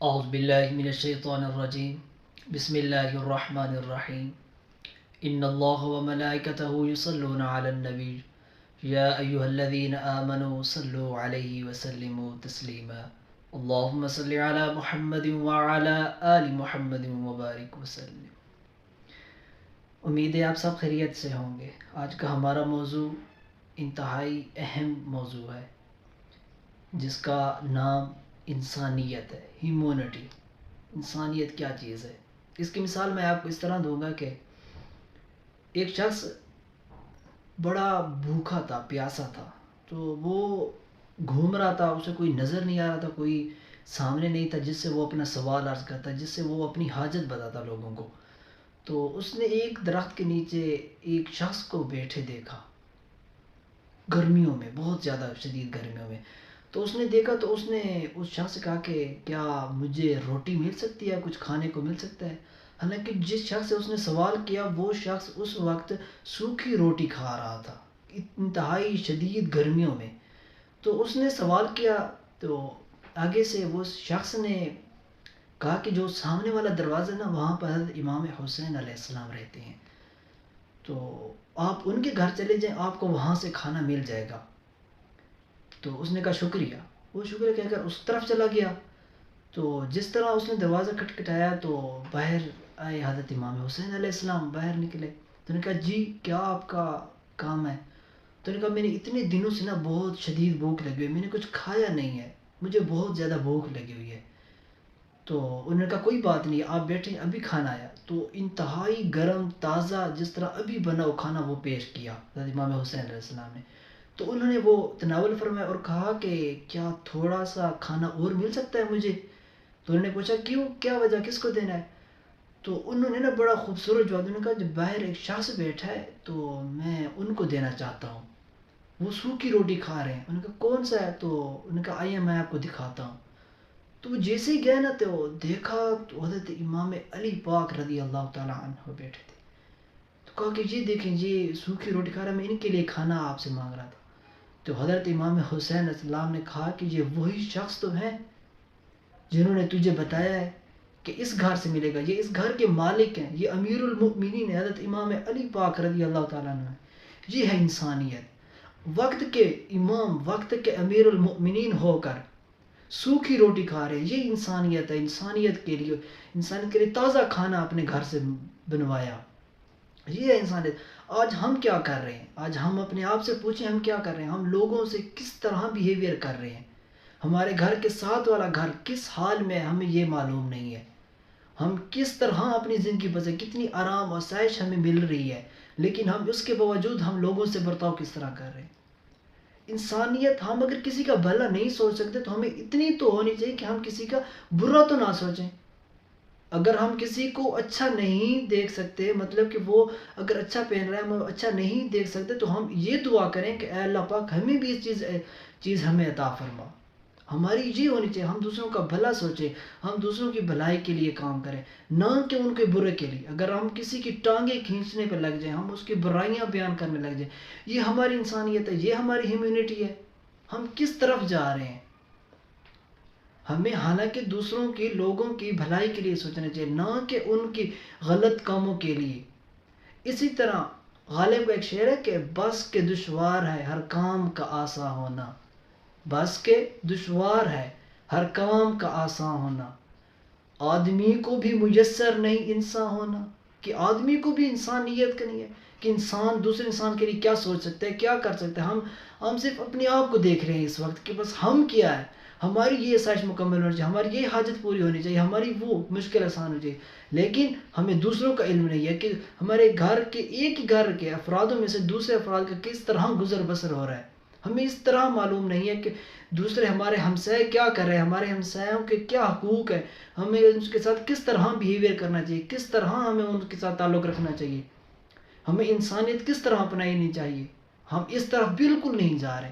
اعوذ باللہ من الشیطان الرجیم بسم اللہ الرحمن الرحیم ان اللہ وملائکتہ یصلون علی النبی یا ایہا الذین آمنوا صلوا علیہ وسلموا تسلیما اللہم صل علی محمد وعلی آل محمد وبارک وسلم۔ امید ہے آپ سب خیریت سے ہوں گے۔ آج کا ہمارا موضوع انتہائی اہم موضوع ہے جس کا نام انسانیت ہے، ہیومینٹی۔ انسانیت کیا چیز ہے؟ اس کی مثال میں آپ کو اس طرح دوں گا کہ ایک شخص بڑا بھوکا تھا، پیاسا تھا، تو وہ گھوم رہا تھا، اسے کوئی نظر نہیں آ رہا تھا، کوئی سامنے نہیں تھا جس سے وہ اپنا سوال عرض کرتا، جس سے وہ اپنی حاجت بتاتا لوگوں کو۔ تو اس نے ایک درخت کے نیچے ایک شخص کو بیٹھے دیکھا، گرمیوں میں، بہت زیادہ شدید گرمیوں میں۔ تو اس نے دیکھا تو اس نے اس شخص سے کہا کہ کیا مجھے روٹی مل سکتی ہے، کچھ کھانے کو مل سکتا ہے؟ حالانکہ جس شخص سے اس نے سوال کیا وہ شخص اس وقت سوکھی روٹی کھا رہا تھا، انتہائی شدید گرمیوں میں۔ تو اس نے سوال کیا تو آگے سے وہ شخص نے کہا کہ جو سامنے والا دروازہ نا، وہاں پر حضرت امام حسین علیہ السلام رہتے ہیں، تو آپ ان کے گھر چلے جائیں، آپ کو وہاں سے کھانا مل جائے گا۔ تو اس نے کہا شکریہ۔ وہ شکریہ کہہ کر اس طرف چلا گیا۔ تو جس طرح اس نے دروازہ کھٹکھٹایا تو باہر آئے حضرت امام حسین علیہ السلام، باہر نکلے۔ تو نے کہا جی کیا آپ کا کام ہے؟ تو نے کہا میں نے اتنے دنوں سے نا بہت شدید بھوک لگی ہوئی ہے، میں نے کچھ کھایا نہیں ہے، مجھے بہت زیادہ بھوک لگی ہوئی ہے۔ تو انہوں نے کہا کوئی بات نہیں، آپ بیٹھیں، ابھی کھانا آیا۔ تو انتہائی گرم تازہ جس طرح ابھی بنا وہ کھانا وہ پیش کیا حضرت امام حسین علیہ السلام نے۔ تو انہوں نے وہ تناول فرمایا اور کہا کہ کیا تھوڑا سا کھانا اور مل سکتا ہے مجھے؟ تو انہوں نے پوچھا کیوں، کیا وجہ، کس کو دینا ہے؟ تو انہوں نے نا بڑا خوبصورت جواب، انہوں نے کہا جب باہر ایک شخص بیٹھا ہے تو میں ان کو دینا چاہتا ہوں، وہ سوکھی روٹی کھا رہے ہیں۔ انہوں نے کہا کون سا ہے؟ تو انہوں نے کہا آئیے میں آپ کو دکھاتا ہوں۔ تو وہ جیسے ہی گئے نا تو دیکھا تو حضرت امام علی پاک رضی اللہ تعالیٰ عنہ بیٹھے تھے۔ تو کہا کہ جی دیکھیں جی سوکھی روٹی کھا رہا ہے، میں ان کے لیے کھانا آپ سے مانگ رہا تھا۔ تو حضرت امام حسین علیہ السلام نے کہا کہ یہ وہی شخص تو ہیں جنہوں نے تجھے بتایا ہے کہ اس گھر سے ملے گا، یہ اس گھر کے مالک ہیں، یہ امیر المؤمنین ہیں، حضرت امام علی پاک رضی اللہ تعالیٰ عنہ ہے۔ یہ ہے انسانیت، وقت کے امام، وقت کے امیر المؤمنین ہو کر سوکھی روٹی کھا رہے ہیں، یہ انسانیت ہے۔ انسانیت کے لیے تازہ کھانا اپنے گھر سے بنوایا، یہ ہے انسانیت۔ آج ہم کیا کر رہے ہیں؟ آج ہم اپنے آپ سے پوچھیں ہم کیا کر رہے ہیں؟ ہم لوگوں سے کس طرح بیہیویئر کر رہے ہیں؟ ہمارے گھر کے ساتھ والا گھر کس حال میں ہے ہمیں یہ معلوم نہیں ہے۔ ہم کس طرح اپنی زندگی بسر، کتنی آرام و آسائش ہمیں مل رہی ہے، لیکن ہم اس کے باوجود ہم لوگوں سے برتاؤ کس طرح کر رہے ہیں؟ انسانیت، ہم اگر کسی کا بھلا نہیں سوچ سکتے تو ہمیں اتنی تو ہونی چاہیے کہ ہم کسی کا برا تو نہ سوچیں۔ اگر ہم کسی کو اچھا نہیں دیکھ سکتے، مطلب کہ وہ اگر اچھا پہن رہا ہے ہم اچھا نہیں دیکھ سکتے، تو ہم یہ دعا کریں کہ اے اللہ پاک ہمیں بھی اس چیز ہمیں عطا فرما۔ ہماری یہ ہونی چاہیے، ہم دوسروں کا بھلا سوچیں، ہم دوسروں کی بھلائی کے لیے کام کریں، نہ کہ ان کے برے کے لیے۔ اگر ہم کسی کی ٹانگیں کھینچنے پہ لگ جائیں، ہم اس کی برائیاں بیان کرنے لگ جائیں، یہ ہماری انسانیت ہے، یہ ہماری ہیومینٹی ہے؟ ہم کس طرف جا رہے ہیں؟ ہمیں حالانکہ دوسروں کی، لوگوں کی بھلائی کے لیے سوچنا چاہیے، نہ کہ ان کی غلط کاموں کے لیے۔ اسی طرح غالب کا ایک شعر ہے کہ بس کے دشوار ہے ہر کام کا آساں ہونا، بس کے دشوار ہے ہر کام کا آساں ہونا، آدمی کو بھی میسر نہیں انسان ہونا۔ کہ آدمی کو بھی انسانیت کا نہیں ہے کہ انسان دوسرے انسان کے لیے کیا سوچ سکتا ہے، کیا کر سکتا ہے۔ ہم صرف اپنے آپ کو دیکھ رہے ہیں اس وقت کہ بس ہم کیا ہے، ہماری یہ آسائش مکمل ہونی چاہیے، ہماری یہ حاجت پوری ہونی چاہیے، ہماری وہ مشکل آسان ہونی چاہیے، لیکن ہمیں دوسروں کا علم نہیں ہے کہ ہمارے گھر کے، ایک ہی گھر کے افرادوں میں سے دوسرے افراد کا کس طرح گزر بسر ہو رہا ہے۔ ہمیں اس طرح معلوم نہیں ہے کہ دوسرے ہمارے ہمسائے کیا کر رہے ہیں، ہمارے ہمسایوں کے کیا حقوق ہیں، ہمیں ان کے ساتھ کس طرح بیہیویئر کرنا چاہیے، کس طرح ہمیں ان کے ساتھ تعلق رکھنا چاہیے، ہمیں انسانیت کس طرح اپنانی چاہیے۔ ہم اس طرف بالکل نہیں جا رہے۔